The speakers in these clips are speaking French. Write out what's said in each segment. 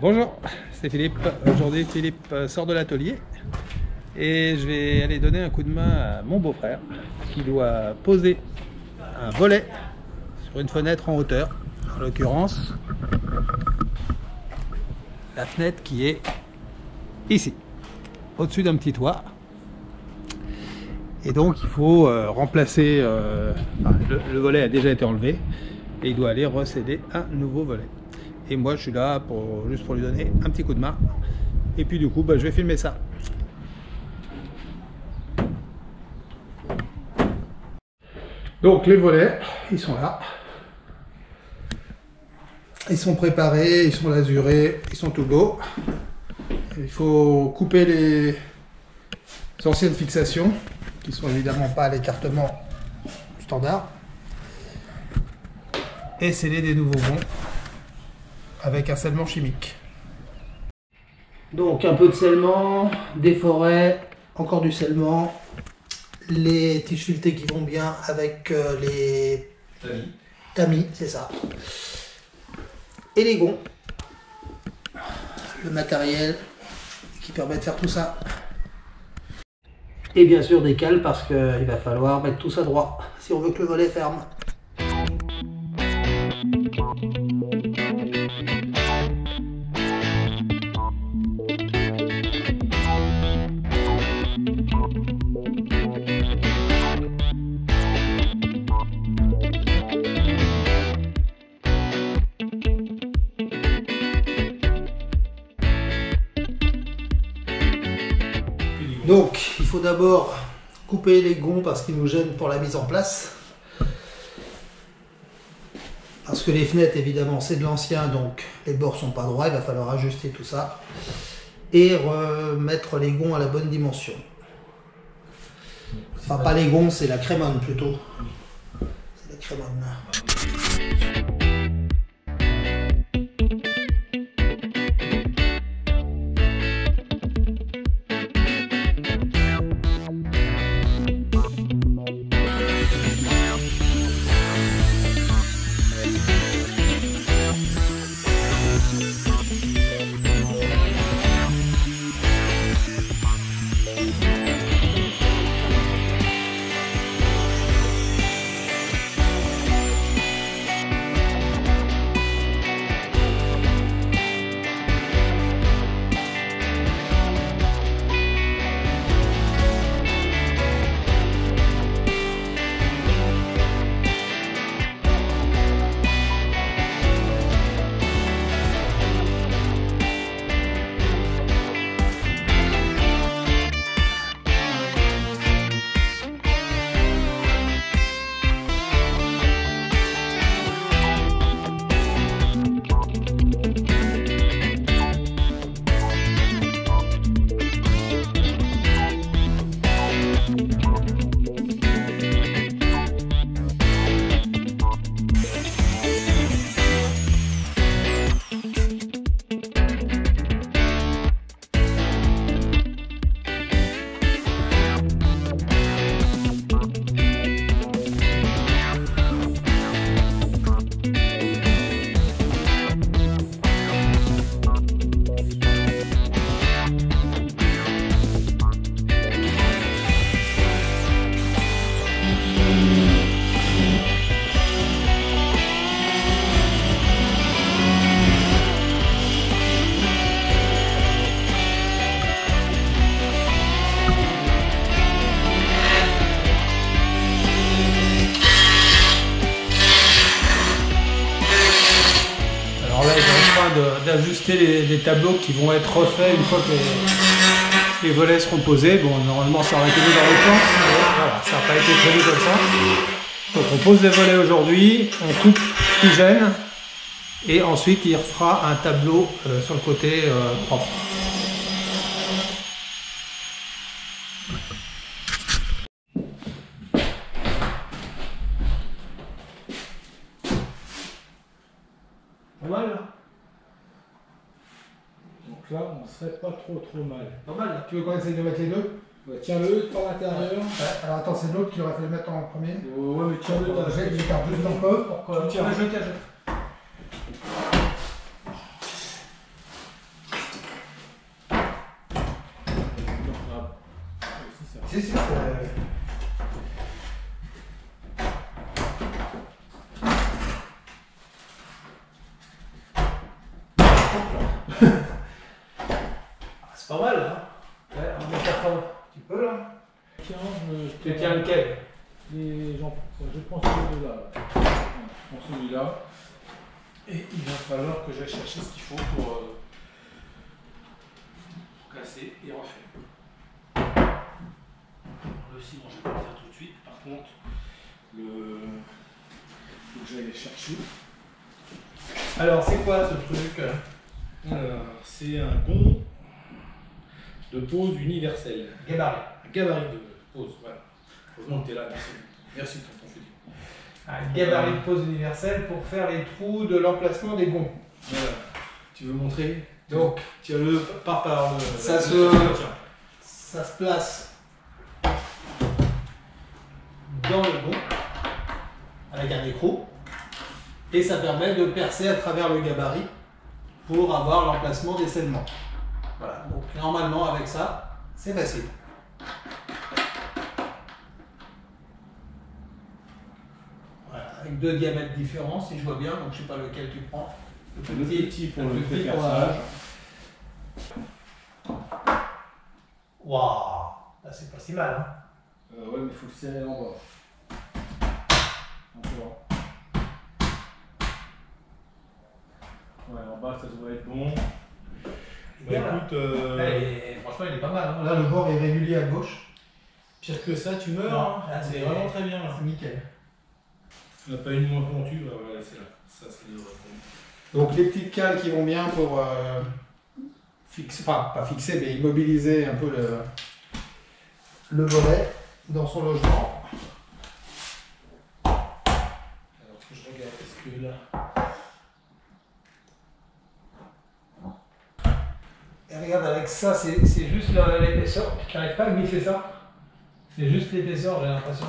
Bonjour, c'est Philippe. Aujourd'hui, Philippe sort de l'atelier et je vais aller donner un coup de main à mon beau-frère qui doit poser un volet sur une fenêtre en hauteur. En l'occurrence, la fenêtre qui est ici, au-dessus d'un petit toit. Et donc, il faut remplacer. Le volet a déjà été enlevé et il doit aller recéder un nouveau volet. Et moi je suis là juste pour lui donner un petit coup de main. Et puis du coup je vais filmer ça. Donc les volets, ils sont là. Ils sont préparés, ils sont lasurés, ils sont tout beaux. Il faut couper les anciennes fixations, qui sont évidemment pas à l'écartement standard. Et sceller des nouveaux gonds avec un scellement chimique. Donc un peu de scellement, des forêts, encore du scellement, les tiges filetées qui vont bien avec les tamis, c'est ça. Et les gonds, le matériel qui permet de faire tout ça. Et bien sûr des cales parce qu'il va falloir mettre tout ça droit si on veut que le volet ferme. Donc, il faut d'abord couper les gonds parce qu'ils nous gênent pour la mise en place. Parce que les fenêtres, évidemment, c'est de l'ancien, donc les bords sont pas droits, il va falloir ajuster tout ça. Et remettre les gonds à la bonne dimension. Enfin, pas les gonds, c'est la crémone plutôt. C'est la crémone. D'ajuster les tableaux qui vont être refaits une fois que les volets seront posés. Bon, normalement ça aurait été mis dans l'autre sens, mais voilà, ça n'a pas été prévu comme ça. Donc on pose les volets aujourd'hui, on coupe ce qui gêne et ensuite il refera un tableau sur le côté propre. Pas mal là. Donc là, on serait pas trop mal. Pas mal. Tu veux qu'on essaye de mettre les deux? Ouais, tiens-le par l'intérieur. Ouais, alors attends, c'est l'autre qui aurait fait le mettre en premier. Ouais, mais tiens-le. J'écarte juste un peu. Pourquoi? Tiens, je tiens. Si, c'est pas mal, hein. Ouais, on va faire ça un petit peu là. Tiens, Tu tiens lequel? Je prends celui-là. Je prends celui-là. Et il va falloir que j'aille chercher ce qu'il faut pour casser et refaire. Le ciment, je vais pas le faire tout de suite. Par contre, il faut que j'aille chercher. Alors, c'est quoi ce truc? Alors, c'est un gond de pose universel. Gabarit. Un gabarit de pose, voilà. Heureusement que tu es là, merci. Merci, tonton Philippe. Un gabarit de pose universelle pour faire les trous de l'emplacement des gonds. Voilà. Tu veux montrer? Donc, tiens-le par le. Ça se place dans le gond avec un écrou et ça permet de percer à travers le gabarit pour avoir l'emplacement des scellements. Voilà, donc normalement avec ça, c'est facile. Voilà, avec deux diamètres différents, si je vois bien, donc je ne sais pas lequel tu prends. Le petit pour le petit perçage. Waouh, là c'est pas si mal. Hein. Ouais, mais il faut le serrer en bas. Encore. Ouais, en bas ça doit être bon. Bah, écoute, franchement il est pas mal. Hein. Là le bord est régulier à gauche. Pire que ça, tu meurs. Non, Hein. C'est vraiment très bien. C'est nickel. On n'a pas une moins pontue, voilà, c'est là. Ça, c'est le. Donc les petites cales qui vont bien pour fixer, enfin pas fixer, mais immobiliser un peu le volet dans son logement. Alors que je regarde, est-ce que là. Et regarde, avec ça, c'est juste l'épaisseur. Tu n'arrives pas à glisser ça? C'est juste l'épaisseur, j'ai l'impression.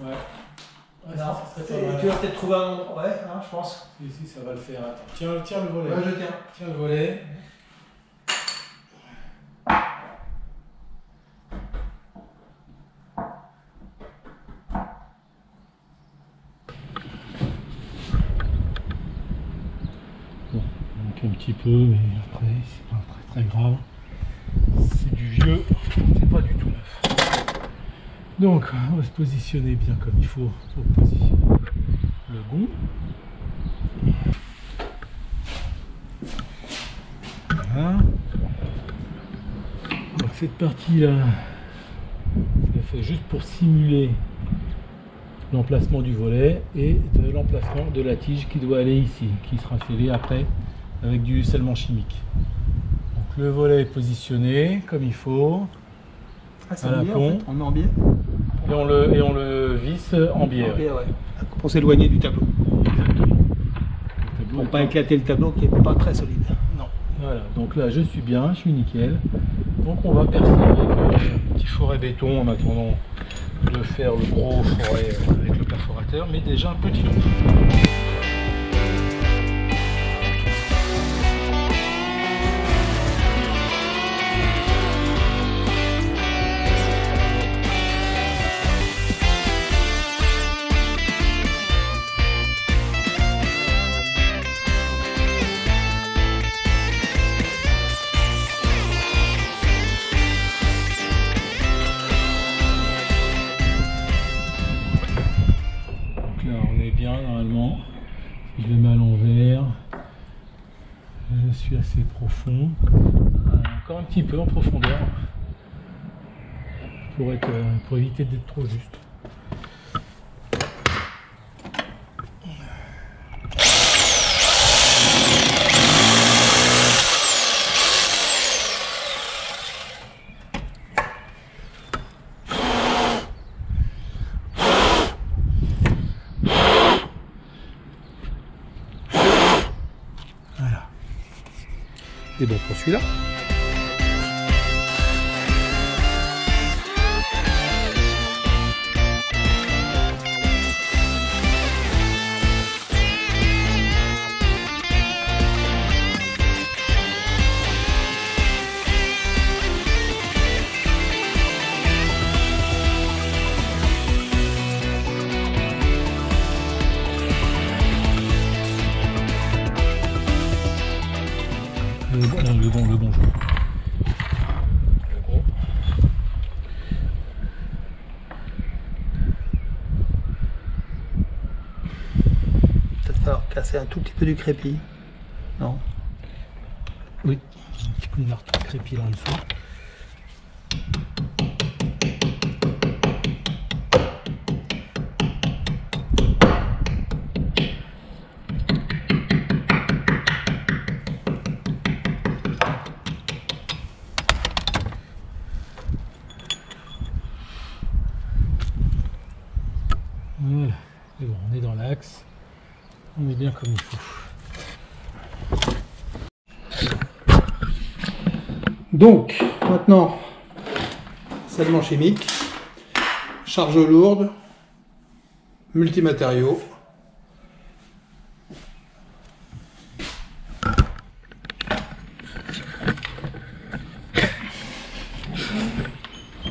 Ouais. Ouais, non, tu vas peut-être trouver un endroit. Ouais, hein, je pense. Ici, ça va le faire. Attends. Tiens le volet. Ouais, je tiens. Tiens le volet. Bon, donc un petit peu, mais après, c'est pas très grave. C'est du vieux, c'est pas du tout neuf. Donc, on va se positionner bien comme il faut pour positionner le gond. Voilà. Donc cette partie-là, je l'ai fait juste pour simuler l'emplacement du volet et de l'emplacement de la tige qui doit aller ici, qui sera scellée après avec du scellement chimique. Donc le volet est positionné comme il faut. Ah, c'est à la en biais, pont. en fait. On met en biais. Et on le visse en biais. En biais, ouais. Pour s'éloigner du tableau. Exactement. Pour pas éclater le tableau qui est pas très solide. Non. Voilà, donc là je suis bien, je suis nickel. Donc on va percer avec un petit foret béton en attendant de faire le gros foret avec le perforateur, mais déjà un petit trou. Normalement, je le mets à l'envers, je suis assez profond, encore un petit peu en profondeur pour éviter d'être trop juste. Et bon pour celui-là. Le bon jour. Peut-être falloir casser un tout petit peu du crépi. Non? Oui, un petit peu de marteau crépi là en dessous. Voilà, c'est bon, on est dans l'axe, on est bien comme il faut. Donc, maintenant, scellement chimique, charge lourde, multimatériaux.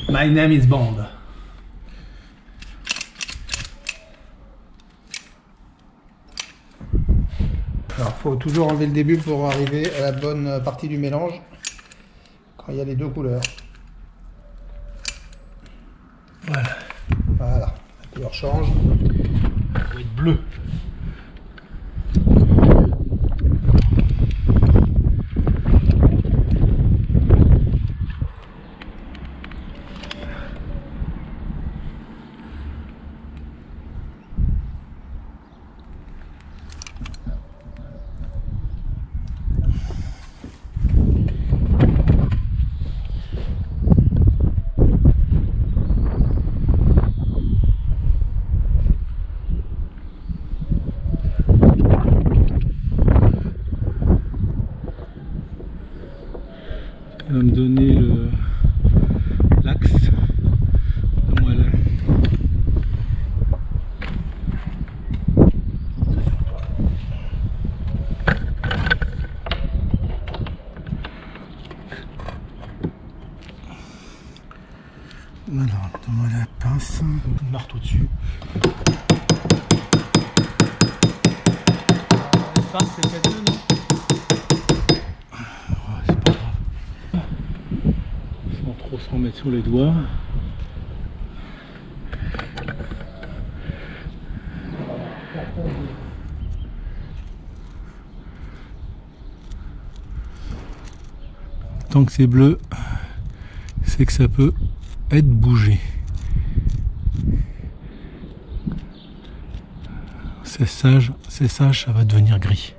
My name is Bond. Alors, faut toujours enlever le début pour arriver à la bonne partie du mélange quand il y a les deux couleurs. Voilà, Voilà, la couleur change. ça doit être bleu. Ça va me donner l'axe de moelle. Voilà, donne-moi la pince, le marteau dessus. C'est fait deux, non? C'est pas grave. Sans trop s'en mettre sur les doigts. Tant que c'est bleu, c'est que ça peut être bougé. C'est sage, ça va devenir gris.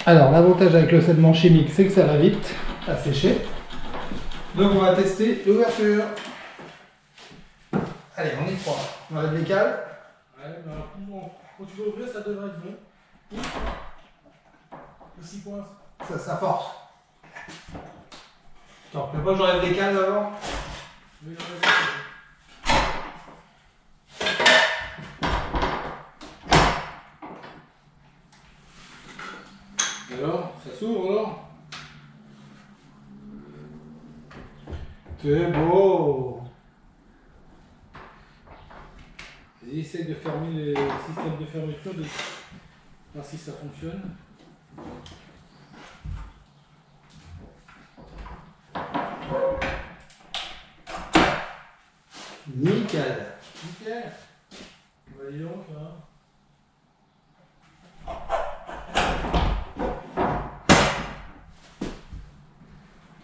Alors, l'avantage avec le scellement chimique, c'est que ça va vite à sécher. Donc, on va tester l'ouverture. Allez, on y croit. On enlève les cales. Ouais, quand tu vas ouvrir, ça devrait être bon. Ici coince. Ça force. Attends, tu veux pas que j'enlève les cales d'abord? Oui, alors, ça s'ouvre alors? C'est beau. J'essaie de fermer le système de fermeture, de voir si ça fonctionne. Nickel. Nickel. Voyez donc, hein.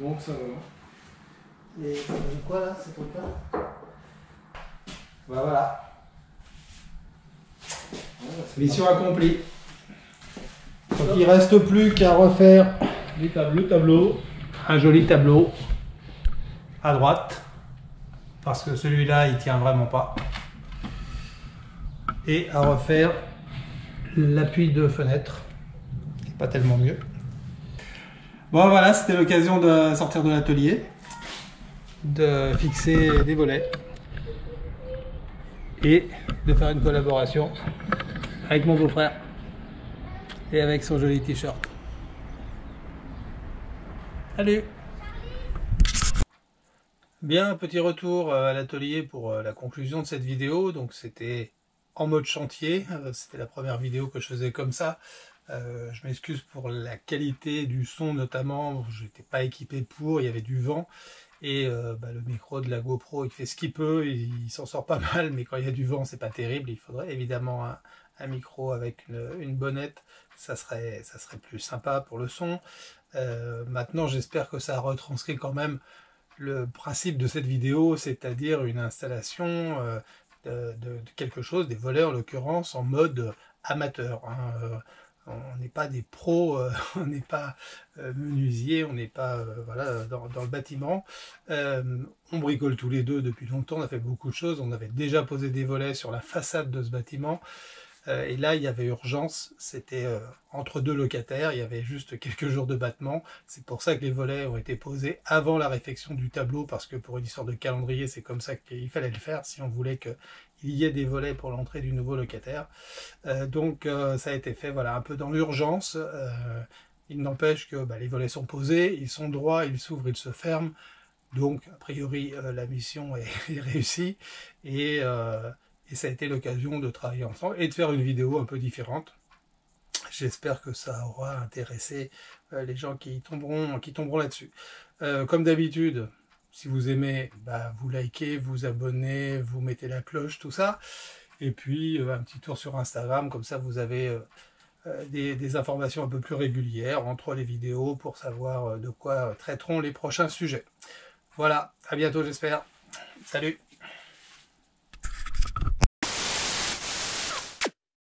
Donc ça va. Et ça donne quoi là, ces trucs-là? Bah voilà. Mission accomplie. Donc il reste plus qu'à refaire Le tableau. un joli tableau à droite. Parce que celui-là il tient vraiment pas. Et à refaire l'appui de fenêtre. Pas tellement mieux. Bon voilà, c'était l'occasion de sortir de l'atelier, de fixer des volets et de faire une collaboration avec mon beau-frère et avec son joli t-shirt. Salut! Bien, petit retour à l'atelier pour la conclusion de cette vidéo. Donc c'était en mode chantier, c'était la première vidéo que je faisais comme ça. Je m'excuse pour la qualité du son notamment, je n'étais pas équipé pour, il y avait du vent et le micro de la GoPro il fait ce qu'il peut, il s'en sort pas mal, mais quand il y a du vent c'est pas terrible. Il faudrait évidemment un micro avec une bonnette, ça serait plus sympa pour le son. Maintenant j'espère que ça retranscrit quand même le principe de cette vidéo, c'est-à-dire une installation de quelque chose, des volets en l'occurrence, en mode amateur. On n'est pas des pros, on n'est pas menuisier, on n'est pas voilà, dans le bâtiment. On bricole tous les deux depuis longtemps, on a fait beaucoup de choses. On avait déjà posé des volets sur la façade de ce bâtiment. Et là, il y avait urgence, c'était entre deux locataires, il y avait juste quelques jours de battement. C'est pour ça que les volets ont été posés avant la réfection du tableau, parce que pour une histoire de calendrier, c'est comme ça qu'il fallait le faire, si on voulait qu'il y ait des volets pour l'entrée du nouveau locataire. Donc ça a été fait voilà, un peu dans l'urgence. Il n'empêche que les volets sont posés, ils sont droits, ils s'ouvrent, ils se ferment. Donc, a priori, la mission est réussie. Et ça a été l'occasion de travailler ensemble et de faire une vidéo un peu différente. J'espère que ça aura intéressé les gens qui tomberont là-dessus. Comme d'habitude, si vous aimez, vous likez, vous abonnez, vous mettez la cloche, tout ça. Et puis, un petit tour sur Instagram, comme ça vous avez des informations un peu plus régulières entre les vidéos pour savoir de quoi traiteront les prochains sujets. Voilà, à bientôt j'espère. Salut!